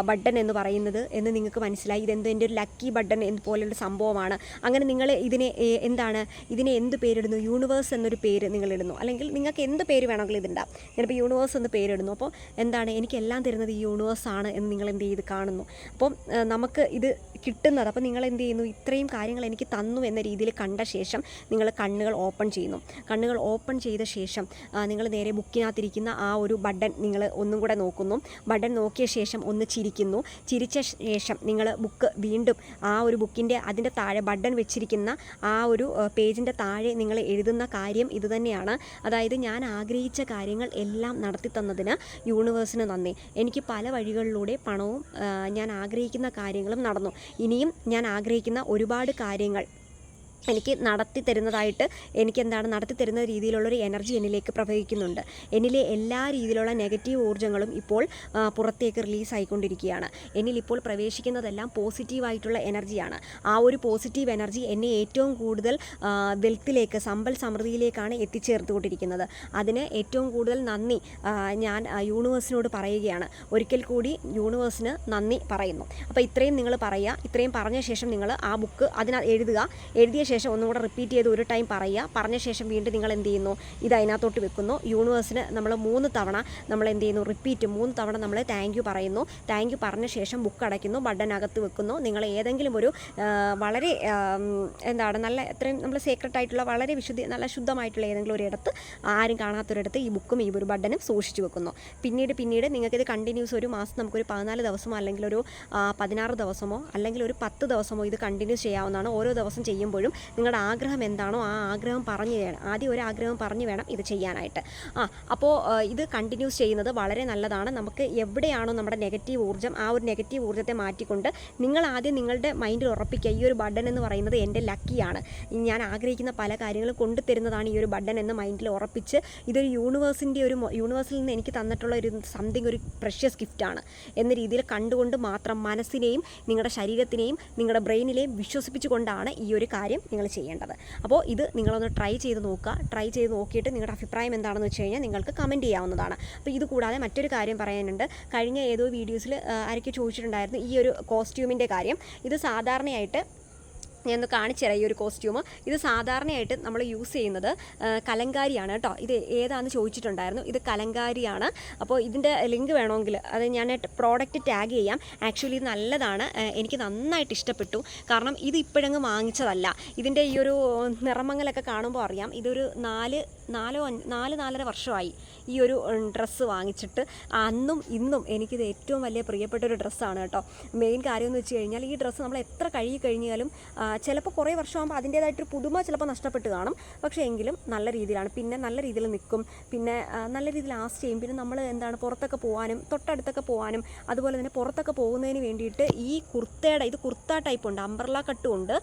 ബട്ടൺ എന്ന് പറയുന്നത് എന്ന് നിങ്ങൾക്ക് മനസ്സിലായി. ഇതെന്തോ എൻ്റെ ഒരു ലക്കി ബട്ടൺ പോലുള്ള സംഭവമാണ്. അങ്ങനെ നിങ്ങൾ ഇതിനെ എന്ത് പേരിടുന്നു, യൂണിവേഴ്സ് എന്നൊരു പേര് നിങ്ങളിടുന്നു, അല്ലെങ്കിൽ നിങ്ങൾക്ക് എന്ത് പേര് വേണമെങ്കിലും ഇതുണ്ടാവും. ഞാനിപ്പോൾ യൂണിവേഴ്സ് എന്ന് പേരിടുന്നു. അപ്പോൾ എന്താണ്, എനിക്കെല്ലാം തരുന്നത് ഈ യൂണിവേഴ്സാണ് എന്ന് നിങ്ങൾ എന്ത് ചെയ്ത് കാണുന്നു. അപ്പം നമുക്ക് ഇത് കിട്ടുന്നത്, അപ്പോൾ നിങ്ങൾ എന്ത് ചെയ്യുന്നു, ഇത്രയും കാര്യങ്ങൾ എനിക്ക് തന്നു എന്ന രീതിയിൽ കണ്ട ശേഷം നിങ്ങൾ കണ്ണുകൾ ഓപ്പൺ ചെയ്യുന്നു. കണ്ണുകൾ ഓപ്പൺ ചെയ്ത ശേഷം നിങ്ങൾ നേരെ ബുക്കിനകത്തിരിക്കുന്ന ആ ഒരു ബട്ടൺ നിങ്ങൾ ഒന്നും കൂടെ നോക്കുന്നു. ബട്ടൺ നോക്കിയ ശേഷം ഒന്ന് ചിരിക്കുന്നു. ചിരിച്ച ശേഷം നിങ്ങൾ ബുക്ക് വീണ്ടും ആ ഒരു ബുക്കിൻ്റെ അതിൻ്റെ താഴെ ബട്ടൺ വെച്ചിരിക്കുന്ന ആ ഒരു പേജിൻ്റെ താഴെ നിങ്ങൾ എഴുതുന്ന കാര്യം ഇതുതന്നെയാണ്. അതായത് ഞാൻ ആഗ്രഹിച്ച കാര്യങ്ങൾ എല്ലാം നടത്തി തന്നതിന് യൂണിവേഴ്സിന് നന്ദി. എനിക്ക് പല വഴികളിലൂടെ പണവും ഞാൻ ആഗ്രഹിക്കുന്ന കാര്യങ്ങളും നടന്നു. ഇനിയും ഞാൻ ആഗ്രഹിക്കുന്ന ഒരുപാട് കാര്യങ്ങൾ എനിക്ക് നടത്തി തരുന്ന രീതിയിലുള്ളൊരു എനർജി എന്നിലേക്ക് പ്രവഹിക്കുന്നുണ്ട്. എന്നിലെ എല്ലാ രീതിയിലുള്ള നെഗറ്റീവ് ഊർജ്ജങ്ങളും ഇപ്പോൾ പുറത്തേക്ക് റിലീസ് ആയിക്കൊണ്ടിരിക്കുകയാണ്. എന്നിലിപ്പോൾ പ്രവേശിക്കുന്നതെല്ലാം പോസിറ്റീവായിട്ടുള്ള എനർജിയാണ്. ആ ഒരു പോസിറ്റീവ് എനർജി എന്നെ ഏറ്റവും കൂടുതൽ വെൽത്തിലേക്ക്, സമ്പൽ സമൃദ്ധിയിലേക്കാണ് എത്തിച്ചേർത്തുകൊണ്ടിരിക്കുന്നത്. അതിന് ഏറ്റവും കൂടുതൽ നന്ദി ഞാൻ യൂണിവേഴ്സിനോട് പറയുകയാണ്. ഒരിക്കൽ കൂടി യൂണിവേഴ്സിന് നന്ദി പറയുന്നു. അപ്പോൾ ഇത്രയും നിങ്ങൾ പറയുക. ഇത്രയും പറഞ്ഞ ശേഷം നിങ്ങൾ ആ ബുക്ക് എഴുതിയ ശേഷം ഒന്നും കൂടെ റിപ്പീറ്റ് ചെയ്ത് ഒരു ടൈം പറയുക. പറഞ്ഞ ശേഷം വീണ്ടും നിങ്ങൾ എന്ത് ചെയ്യുന്നു, ഇത് അതിനകത്തോട്ട് വെക്കുന്നു. യൂണിവേഴ്സിന് നമ്മൾ 3 തവണ നമ്മൾ എന്ത് ചെയ്യുന്നു, 3 തവണ നമ്മൾ താങ്ക് യു പറയുന്നു. താങ്ക് യു പറഞ്ഞ ശേഷം ബുക്ക് അടയ്ക്കുന്നു, ബട്ടനകത്ത് വെക്കുന്നു. നിങ്ങൾ ഏതെങ്കിലും ഒരു വളരെ നല്ല എത്രയും നമ്മൾ സീക്രട്ട് ആയിട്ടുള്ള വളരെ നല്ല ശുദ്ധമായിട്ടുള്ള ഏതെങ്കിലും ഒരു ഇടത്ത്, ആരും കാണാത്തൊരിടത്ത് ഈ ബുക്കും ഈ ഒരു ബട്ടനും സൂക്ഷിച്ചു വെക്കുന്നു. പിന്നീട് നിങ്ങൾക്കിത് കണ്ടിന്യൂസ് ഒരു മാസം, നമുക്കൊരു 14 ദിവസമോ അല്ലെങ്കിൽ ഒരു 16 ദിവസമോ അല്ലെങ്കിൽ ഒരു 10 ദിവസമോ ഇത് കണ്ടിന്യൂസ് ചെയ്യാവുന്നതാണ്. ഓരോ ദിവസം ചെയ്യുമ്പോഴും നിങ്ങളുടെ ആഗ്രഹം എന്താണോ ആ ആഗ്രഹം പറഞ്ഞു വേണം, ആദ്യം ഒരു ആഗ്രഹം പറഞ്ഞു വേണം ഇത് ചെയ്യാനായിട്ട്. അപ്പോൾ ഇത് കണ്ടിന്യൂസ് ചെയ്യുന്നത് വളരെ നല്ലതാണ്. നമുക്ക് എവിടെയാണോ നമ്മുടെ നെഗറ്റീവ് ഊർജ്ജം, ആ ഒരു നെഗറ്റീവ് ഊർജ്ജത്തെ മാറ്റിക്കൊണ്ട് നിങ്ങൾ ആദ്യം നിങ്ങളുടെ മൈൻഡിൽ ഉറപ്പിക്കുക, ഈ ഒരു ബട്ടൺ എന്ന് പറയുന്നത് എൻ്റെ ലക്കിയാണ്, ഞാൻ ആഗ്രഹിക്കുന്ന പല കാര്യങ്ങളും കൊണ്ടുതരുന്നതാണ് ഈ ഒരു ബട്ടൺ എന്ന് മൈൻഡിൽ ഉറപ്പിച്ച്, ഇതൊരു യൂണിവേഴ്സിൽ നിന്ന് എനിക്ക് തന്നിട്ടുള്ള ഒരു സംതിങ്, ഒരു പ്രഷ്യസ് ഗിഫ്റ്റാണ് എന്ന രീതിയിൽ കണ്ടുകൊണ്ട് മാത്രം മനസ്സിനെയും നിങ്ങളുടെ ശരീരത്തിനെയും നിങ്ങളുടെ ബ്രെയിനിനെയും വിശ്വസിപ്പിച്ചുകൊണ്ടാണ് ഈ ഒരു കാര്യം നിങ്ങൾ ചെയ്യേണ്ടത്. അപ്പോൾ ഇത് നിങ്ങളൊന്ന് ട്രൈ ചെയ്ത് നോക്കുക. ട്രൈ ചെയ്ത് നോക്കിയിട്ട് നിങ്ങളുടെ അഭിപ്രായം എന്താണെന്ന് വെച്ച് കഴിഞ്ഞാൽ നിങ്ങൾക്ക് കമൻറ്റ് ചെയ്യാവുന്നതാണ്. അപ്പോൾ ഇത് കൂടാതെ മറ്റൊരു കാര്യം പറയാനുണ്ട്. കഴിഞ്ഞ ഏതോ വീഡിയോസിൽ ആരൊക്കെ ചോദിച്ചിട്ടുണ്ടായിരുന്നു ഈ ഒരു കോസ്റ്റ്യൂമിൻ്റെ കാര്യം. ഇത് സാധാരണയായിട്ട് ഞാനൊന്ന് കാണിച്ചു തരാം. ഈ ഒരു കോസ്റ്റ്യൂം ഇത് സാധാരണയായിട്ട് നമ്മൾ യൂസ് ചെയ്യുന്നത് കലങ്കാരിയാണ് കേട്ടോ. ഇത് ഏതാണെന്ന് ചോദിച്ചിട്ടുണ്ടായിരുന്നു. ഇത് കലങ്കാരിയാണ്. അപ്പോൾ ഇതിൻ്റെ ലിങ്ക് വേണമെങ്കിൽ അത് ഞാൻ പ്രോഡക്റ്റ് ടാഗ് ചെയ്യാം. ആക്ച്വലി ഇത് നല്ലതാണ്, എനിക്ക് നന്നായിട്ട് ഇഷ്ടപ്പെട്ടു. കാരണം ഇത് ഇപ്പോഴങ്ങ് വാങ്ങിച്ചതല്ല. ഇതിൻ്റെ ഈ ഒരു നിറമങ്ങലൊക്കെ കാണുമ്പോൾ അറിയാം. ഇതൊരു 4-4.5 വർഷമായി ഈ ഒരു ഡ്രസ്സ് വാങ്ങിച്ചിട്ട്. അന്നും ഇന്നും എനിക്കിത് ഏറ്റവും വലിയ പ്രിയപ്പെട്ട ഒരു ഡ്രസ്സാണ് കേട്ടോ. മെയിൻ കാര്യം എന്ന് വെച്ച് കഴിഞ്ഞാൽ ഈ ഡ്രസ്സ് നമ്മൾ എത്ര കഴുകി കഴിഞ്ഞാലും ചിലപ്പോൾ കുറേ വർഷമാകുമ്പോൾ അതിൻ്റേതായിട്ടൊരു പുതുമ ചിലപ്പോൾ നഷ്ടപ്പെട്ട് കാണും. പക്ഷേ എങ്കിലും നല്ല രീതിയിലാണ്, പിന്നെ നല്ല രീതിയിൽ നിൽക്കും, പിന്നെ നല്ല രീതിയിൽ ലാസ്റ്റ് ചെയ്യും. പിന്നെ നമ്മൾ പുറത്തൊക്കെ പോകാനും തൊട്ടടുത്തൊക്കെ പോകാനും അതുപോലെ തന്നെ പുറത്തൊക്കെ പോകുന്നതിന് വേണ്ടിയിട്ട് ഈ ഇത് കുർത്ത ടൈപ്പ് ഉണ്ട്, അംബ്രല കട്ടും ഉണ്ട്,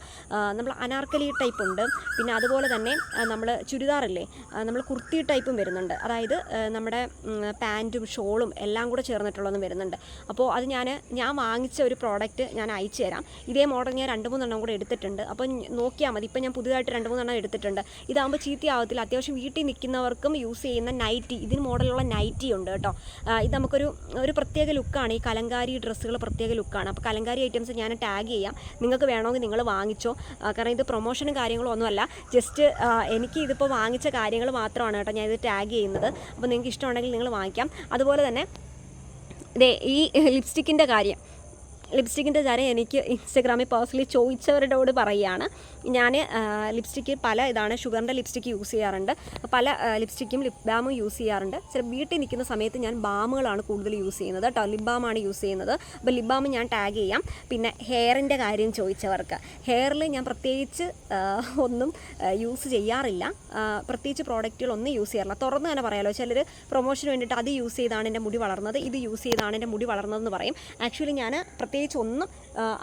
നമ്മൾ അനാർക്കലി ടൈപ്പ് ഉണ്ട്, പിന്നെ അതുപോലെ തന്നെ നമ്മൾ ചുരിദാറില്ലേ, നമ്മൾ കുർത്തി ടൈപ്പും വരുന്നുണ്ട്. അതായത് നമ്മുടെ പാൻറ്റും ഷോളും എല്ലാം കൂടെ ചേർന്നിട്ടുള്ളതും വരുന്നുണ്ട്. അപ്പോൾ അത് ഞാൻ വാങ്ങിച്ച ഒരു പ്രോഡക്റ്റ് ഞാൻ അയച്ചു തരാം. ഇതേ മോഡൽ ഞാൻ 2-3 കൂടെ എടുത്തിട്ടുണ്ട്. അപ്പം നോക്കിയാൽ മതി. ഇപ്പം ഞാൻ പുതിയതായിട്ട് 2-3 എടുത്തിട്ടുണ്ട്. ഇതാകുമ്പോൾ ചീത്തയാവത്തില്ല. അത്യാവശ്യം വീട്ടിൽ നിൽക്കുന്നവർക്കും യൂസ് ചെയ്യുന്ന നൈറ്റി, ഇതിന് മോഡലുള്ള നൈറ്റി ഉണ്ട് കേട്ടോ. ഇത് നമുക്കൊരു പ്രത്യേക ലുക്കാണ്. ഈ കലങ്കാരി ഡ്രസ്സുകൾ പ്രത്യേക ലുക്കാണ്. അപ്പോൾ കലങ്കാരി ഐറ്റംസ് ഞാൻ ടാഗ് ചെയ്യാം. നിങ്ങൾക്ക് വേണമെങ്കിൽ നിങ്ങൾ വാങ്ങിച്ചോ. കാരണം ഇത് പ്രൊമോഷനും കാര്യങ്ങളും ഒന്നുമല്ല, ജസ്റ്റ് എനിക്ക് ഇതിപ്പോൾ വാങ്ങിച്ച കാര്യങ്ങൾ മാത്രമാണ് കേട്ടോ ഞാൻ ഇത് ടാഗ് ചെയ്യുന്നത്. അപ്പോൾ നിങ്ങൾക്ക് ഇഷ്ടമുണ്ടെങ്കിൽ നിങ്ങൾ വാങ്ങിക്കാം. അതുപോലെ തന്നെ ഈ ലിപ്സ്റ്റിക്കിൻ്റെ കാര്യം എനിക്ക് ഇൻസ്റ്റഗ്രാമിൽ പേഴ്സണലി ചോദിച്ചവരോട് പറയുകയാണ്. ഞാൻ ലിപ്സ്റ്റിക്ക് പല ഇതാണ്, ഷുഗറിൻ്റെ ലിപ്സ്റ്റിക്ക് യൂസ് ചെയ്യാറുണ്ട്, പല ലിപ്സ്റ്റിക്കും ലിപ് ബാമും യൂസ് ചെയ്യാറുണ്ട്. ചില വീട്ടിൽ നിൽക്കുന്ന സമയത്ത് ഞാൻ ബാമുകളാണ് കൂടുതൽ യൂസ് ചെയ്യുന്നത് കേട്ടോ, ലിപ് ബാമാണ് യൂസ് ചെയ്യുന്നത്. അപ്പോൾ ലിപ് ബാം ഞാൻ ടാഗ് ചെയ്യാം. പിന്നെ ഹെയറിൻ്റെ കാര്യം ചോദിച്ചവർക്ക്, ഹെയറിൽ ഞാൻ പ്രത്യേകിച്ച് ഒന്നും യൂസ് ചെയ്യാറില്ല, പ്രത്യേകിച്ച് പ്രോഡക്റ്റുകളൊന്നും യൂസ് ചെയ്യാറില്ല. തുറന്ന് തന്നെ പറയാമല്ലോ, ചിലർ പ്രൊമോഷന് വേണ്ടിയിട്ട് അത് യൂസ് ചെയ്താണ് എൻ്റെ മുടി വളർന്നത്, ഇത് യൂസ് ചെയ്താണ് എൻ്റെ മുടി വളർന്നതെന്ന് പറയും. ആക്ച്വലി ഞാൻ പ്രത്യേകിച്ച് ഒന്നും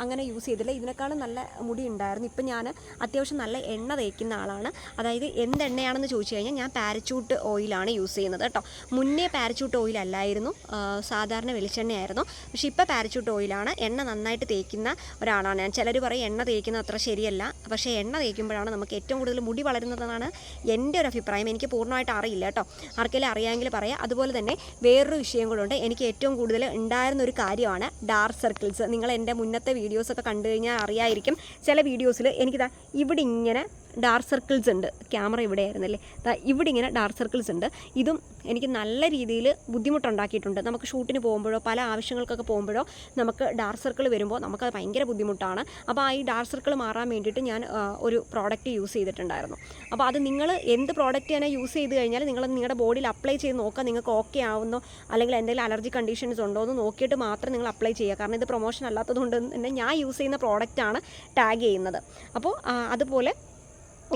അങ്ങനെ യൂസ് ചെയ്തില്ല. ഇതിനേക്കാളും നല്ല മുടി ഉണ്ടായിരുന്നു. ഇപ്പം ഞാൻ അത്യാവശ്യം നല്ല എണ്ണ തേക്കുന്ന ആളാണ്. അതായത് എന്തെണ്ണയാണെന്ന് ചോദിച്ചു കഴിഞ്ഞാൽ ഞാൻ പാരച്യൂട്ട് ഓയിലാണ് യൂസ് ചെയ്യുന്നത് കേട്ടോ. മുന്നേ പാരച്യൂട്ട് ഓയിൽ അല്ലായിരുന്നു, സാധാരണ വെളിച്ചെണ്ണയായിരുന്നു. പക്ഷേ ഇപ്പോൾ പാരച്യൂട്ട് ഓയിലാണ്. എണ്ണ നന്നായിട്ട് തേക്കുന്ന ഒരാളാണ് ഞാൻ. ചിലർ പറയും എണ്ണ തേക്കുന്നത് അത്ര ശരിയല്ല, പക്ഷേ എണ്ണ തേക്കുമ്പോഴാണ് നമുക്ക് ഏറ്റവും കൂടുതൽ മുടി വളരുന്നതെന്നാണ് എൻ്റെ ഒരു അഭിപ്രായം. എനിക്ക് പൂർണ്ണമായിട്ട് അറിയില്ല കേട്ടോ, ആർക്കെങ്കിലും അറിയാമെങ്കിൽ പറയാം. അതുപോലെ തന്നെ വേറൊരു വിഷയം കൂടെ, എനിക്ക് ഏറ്റവും കൂടുതൽ ഉണ്ടായിരുന്ന ഒരു കാര്യമാണ് ഡാർക്ക് സർക്കിൾസ്. നിങ്ങൾ എൻ്റെ മുന്നത്തെ വീഡിയോസൊക്കെ കണ്ടു കഴിഞ്ഞാൽ അറിയായിരിക്കും. ചില വീഡിയോസിൽ എനിക്കിതാ ഇവിടെ ഇങ്ങനെ ഡാർക്ക് സർക്കിൾസ് ഉണ്ട്. ക്യാമറ ഇവിടെ ആയിരുന്നല്ലേ, ഇവിടെ ഇങ്ങനെ ഡാർക്ക് സർക്കിൾസ് ഉണ്ട്. ഇതും എനിക്ക് നല്ല രീതിയിൽ ബുദ്ധിമുട്ടുണ്ടാക്കിയിട്ടുണ്ട്. നമുക്ക് ഷൂട്ടിന് പോകുമ്പോഴോ പല ആവശ്യങ്ങൾക്കൊക്കെ പോകുമ്പോഴോ നമുക്ക് ഡാർക്ക് സർക്കിൾ വരുമ്പോൾ നമുക്കത് ഭയങ്കര ബുദ്ധിമുട്ടാണ്. അപ്പോൾ ഈ ഡാർക്ക് സർക്കിൾ മാറാൻ വേണ്ടിയിട്ട് ഞാൻ ഒരു പ്രോഡക്റ്റ് യൂസ് ചെയ്തിട്ടുണ്ടായിരുന്നു. അപ്പോൾ അത് നിങ്ങൾ എന്ത് പ്രോഡക്റ്റ് തന്നെ യൂസ് ചെയ്ത് കഴിഞ്ഞാൽ നിങ്ങൾ നിങ്ങളുടെ ബോഡിയിൽ അപ്ലൈ ചെയ്ത് നോക്കുക, നിങ്ങൾക്ക് ഓക്കെ ആവുന്നോ അല്ലെങ്കിൽ എന്തെങ്കിലും അലർജി കണ്ടീഷൻസ് ഉണ്ടോ എന്ന് നോക്കിയിട്ട് മാത്രം നിങ്ങൾ അപ്ലൈ ചെയ്യുക. കാരണം ഇത് പ്രൊമോഷൻ അല്ലാത്തതുകൊണ്ട് തന്നെ ഞാൻ യൂസ് ചെയ്യുന്ന പ്രോഡക്റ്റാണ് ടാഗ് ചെയ്യുന്നത്. അപ്പോൾ അതുപോലെ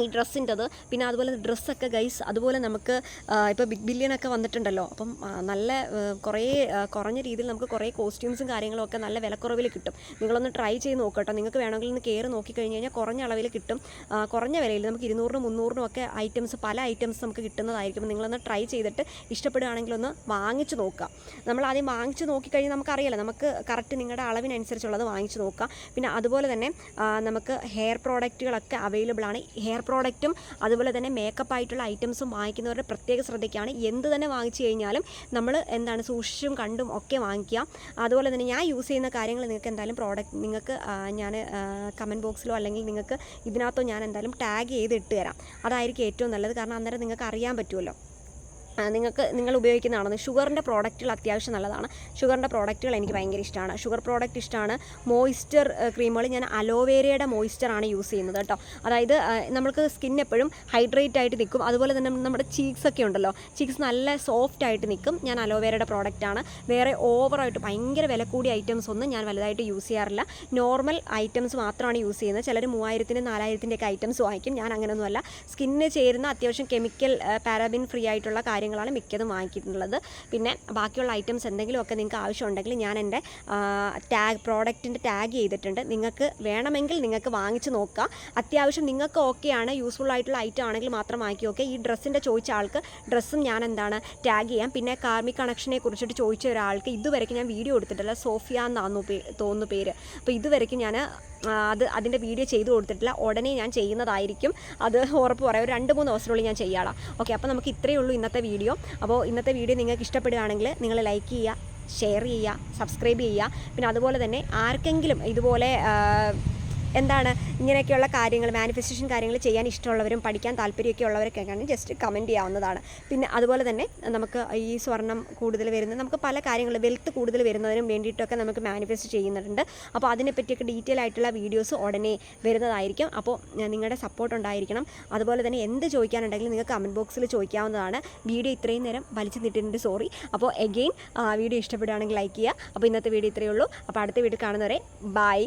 ഈ ഡ്രസ്സിൻ്റെത്, പിന്നെ അതുപോലെ ഡ്രസ്സൊക്കെ ഗൈസ്, അതുപോലെ നമുക്ക് ഇപ്പോൾ ബിഗ് ബില്യനൊക്കെ വന്നിട്ടുണ്ടല്ലോ. അപ്പം നല്ല കുറഞ്ഞ രീതിയിൽ നമുക്ക് കുറേ കോസ്റ്റ്യൂംസും കാര്യങ്ങളൊക്കെ നല്ല വിലക്കുറവിൽ കിട്ടും. നിങ്ങളൊന്ന് ട്രൈ ചെയ്ത് നോക്കട്ടോ. നിങ്ങൾക്ക് വേണമെങ്കിൽ ഒന്ന് കയറി നോക്കിക്കഴിഞ്ഞ് കഴിഞ്ഞാൽ കുറഞ്ഞ അളവിൽ കിട്ടും. കുറഞ്ഞ വിലയിൽ നമുക്ക് 200-300 ഒക്കെ പല ഐറ്റംസ് നമുക്ക് കിട്ടുന്നതായിരിക്കും. നിങ്ങളൊന്ന് ട്രൈ ചെയ്തിട്ട് ഇഷ്ടപ്പെടുകയാണെങ്കിൽ ഒന്ന് വാങ്ങിച്ച് നോക്കുക. നമ്മൾ ആദ്യം വാങ്ങിച്ച് നോക്കിക്കഴിഞ്ഞാൽ നമുക്കറിയാലോ, നമുക്ക് കറക്റ്റ് നിങ്ങളുടെ അളവിനനുസരിച്ചുള്ളത് വാങ്ങിച്ച് നോക്കുക. പിന്നെ അതുപോലെ തന്നെ നമുക്ക് ഹെയർ പ്രോഡക്റ്റുകളൊക്കെ അവൈലബിൾ ആണ്. ഹെയർ പ്രോഡക്റ്റും അതുപോലെ തന്നെ മേക്കപ്പ് ആയിട്ടുള്ള ഐറ്റംസും വാങ്ങിക്കുന്നവരുടെ പ്രത്യേക ശ്രദ്ധയ്ക്കാണ്. എന്ത് തന്നെ വാങ്ങിച്ചു കഴിഞ്ഞാലും നമ്മൾ സൂക്ഷിച്ചും കണ്ടും ഒക്കെ വാങ്ങിക്കുക. അതുപോലെ തന്നെ ഞാൻ യൂസ് ചെയ്യുന്ന കാര്യങ്ങൾ നിങ്ങൾക്ക് എന്തായാലും നിങ്ങൾക്ക് ഞാൻ കമൻറ്റ് ബോക്സിലോ അല്ലെങ്കിൽ നിങ്ങൾക്ക് ഇതിനകത്തോ ഞാൻ എന്തായാലും ടാഗ് ചെയ്ത് ഇട്ട് തരാം. അതായിരിക്കും ഏറ്റവും നല്ലത്. കാരണം അന്നേരം നിങ്ങൾക്ക് അറിയാൻ പറ്റുമല്ലോ. നിങ്ങൾ ഉപയോഗിക്കുന്നതാണെന്ന്. ഷുഗറിൻ്റെ പ്രോഡക്റ്റുകൾ അത്യാവശ്യം നല്ലതാണ്. ഷുഗറിൻ്റെ പ്രോഡക്റ്റുകൾ എനിക്ക് ഭയങ്കര ഇഷ്ടമാണ്. ഷുഗർ പ്രോഡക്റ്റ് ഇഷ്ടമാണ്. മോയ്സ്ചർ ക്രീമുകൾ ഞാൻ അലോവേരയുടെ മോയ്സ്ചറാണ് യൂസ് ചെയ്യുന്നത് കേട്ടോ. അതായത് നമുക്ക് സ്കിൻ എപ്പോഴും ഹൈഡ്രേറ്റ് ആയിട്ട് നിൽക്കും. അതുപോലെ തന്നെ നമ്മുടെ ചീക്സൊക്കെ ഉണ്ടല്ലോ, ചീക്സ് നല്ല സോഫ്റ്റ് ആയിട്ട് നിൽക്കും. ഞാൻ അലോവേരയുടെ പ്രോഡക്റ്റാണ്. വേറെ ഓവറായിട്ട് ഭയങ്കര വില കൂടിയ ഐറ്റംസ് ഒന്നും ഞാൻ വലുതായിട്ട് യൂസ് ചെയ്യാറില്ല. നോർമൽ ഐറ്റംസ് മാത്രമാണ് യൂസ് ചെയ്യുന്നത്. ചിലർ 3000-നും 4000-ൻ്റെ ഒക്കെ ഐറ്റംസ് വാങ്ങിക്കും. ഞാൻ അങ്ങനെയൊന്നുമല്ല. സ്കിന്നിന് ചേരുന്ന അത്യാവശ്യം കെമിക്കൽ പാരാബിൻ ഫ്രീ ആയിട്ടുള്ള കാര്യങ്ങളാണ് മിക്കതും വാങ്ങിയിട്ടുള്ളത്. പിന്നെ ബാക്കിയുള്ള ഐറ്റംസ് എന്തെങ്കിലുമൊക്കെ നിങ്ങൾക്ക് ആവശ്യമുണ്ടെങ്കിൽ ഞാൻ എൻ്റെ പ്രോഡക്റ്റിൻ്റെ ടാഗ് ചെയ്തിട്ടുണ്ട്. നിങ്ങൾക്ക് വേണമെങ്കിൽ നിങ്ങൾക്ക് വാങ്ങിച്ച് നോക്കുക. അത്യാവശ്യം നിങ്ങൾക്ക് ഓക്കെയാണ്, യൂസ്ഫുൾ ആയിട്ടുള്ള ഐറ്റം ആണെങ്കിൽ മാത്രം വാങ്ങിക്കുക. ഓക്കെ, ഈ ഡ്രസ്സിൻ്റെ ചോദിച്ച ആൾക്ക് ഡ്രസ്സും ഞാൻ ടാഗ് ചെയ്യാം. പിന്നെ കാർമിക് കണക്ഷനെ കുറിച്ചിട്ട് ചോദിച്ച ഒരാൾക്ക് ഇതുവരെയ്ക്ക് ഞാൻ വീഡിയോ എടുത്തിട്ടില്ല. സോഫിയ എന്നാന്നു തോന്നുന്നു പേര്. അപ്പോൾ ഇതുവരെയ്ക്ക് ഞാൻ അതിൻ്റെ വീഡിയോ ചെയ്ത് കൊടുത്തിട്ടില്ല. ഉടനെ ഞാൻ ചെയ്യുന്നതായിരിക്കും. അത് ഉറപ്പ് പറയാം. ഒരു 2-3 ദിവസത്തിനുള്ളിൽ ഞാൻ ചെയ്യാം. ഓക്കെ, അപ്പോൾ നമുക്ക് ഇത്രയേ ഉള്ളൂ ഇന്നത്തെ വീഡിയോ. അപ്പോൾ ഇന്നത്തെ വീഡിയോ നിങ്ങൾക്ക് ഇഷ്ടപ്പെടുകയാണെങ്കിൽ നിങ്ങൾ ലൈക്ക് ചെയ്യുക, ഷെയർ ചെയ്യുക, സബ്സ്ക്രൈബ് ചെയ്യുക. പിന്നെ അതുപോലെ തന്നെ ആർക്കെങ്കിലും ഇതുപോലെ ഇങ്ങനെയൊക്കെയുള്ള കാര്യങ്ങൾ, മാനിഫെസ്റ്റേഷൻ കാര്യങ്ങൾ ചെയ്യാൻ ഇഷ്ടമുള്ളവരും പഠിക്കാൻ താല്പര്യമൊക്കെ ഉള്ളവരൊക്കെയാണ് ജസ്റ്റ് കമൻറ്റ് ചെയ്യാവുന്നതാണ്. പിന്നെ അതുപോലെ തന്നെ നമുക്ക് ഈ സ്വർണം കൂടുതൽ വരുന്നത്, നമുക്ക് പല കാര്യങ്ങൾ വെൽത്ത് കൂടുതൽ വരുന്നതിനും വേണ്ടിയിട്ടൊക്കെ നമുക്ക് മാനിഫെസ്റ്റ് ചെയ്യുന്നുണ്ട്. അപ്പോൾ അതിനെപ്പറ്റിയൊക്കെ ഡീറ്റെയിൽ ആയിട്ടുള്ള വീഡിയോസ് ഉടനെ വരുന്നതായിരിക്കും. അപ്പോൾ നിങ്ങളുടെ സപ്പോർട്ട് ഉണ്ടായിരിക്കണം. അതുപോലെ തന്നെ എന്ത് ചോദിക്കാനുണ്ടെങ്കിലും നിങ്ങൾക്ക് കമൻറ്റ് ബോക്സിൽ ചോദിക്കാവുന്നതാണ്. വീഡിയോ ഇത്രയും നേരം വലിച്ചു നീട്ടിയിട്ടുണ്ട്, സോറി. അപ്പോൾ എഗെയിൻ വീഡിയോ ഇഷ്ടപ്പെടുകയാണെങ്കിൽ ലൈക്ക് ചെയ്യുക. അപ്പോൾ ഇന്നത്തെ വീഡിയോ ഇത്രയേ ഉള്ളൂ. അപ്പോൾ അടുത്ത വീഡിയോ കാണുന്നവരെ ബൈ.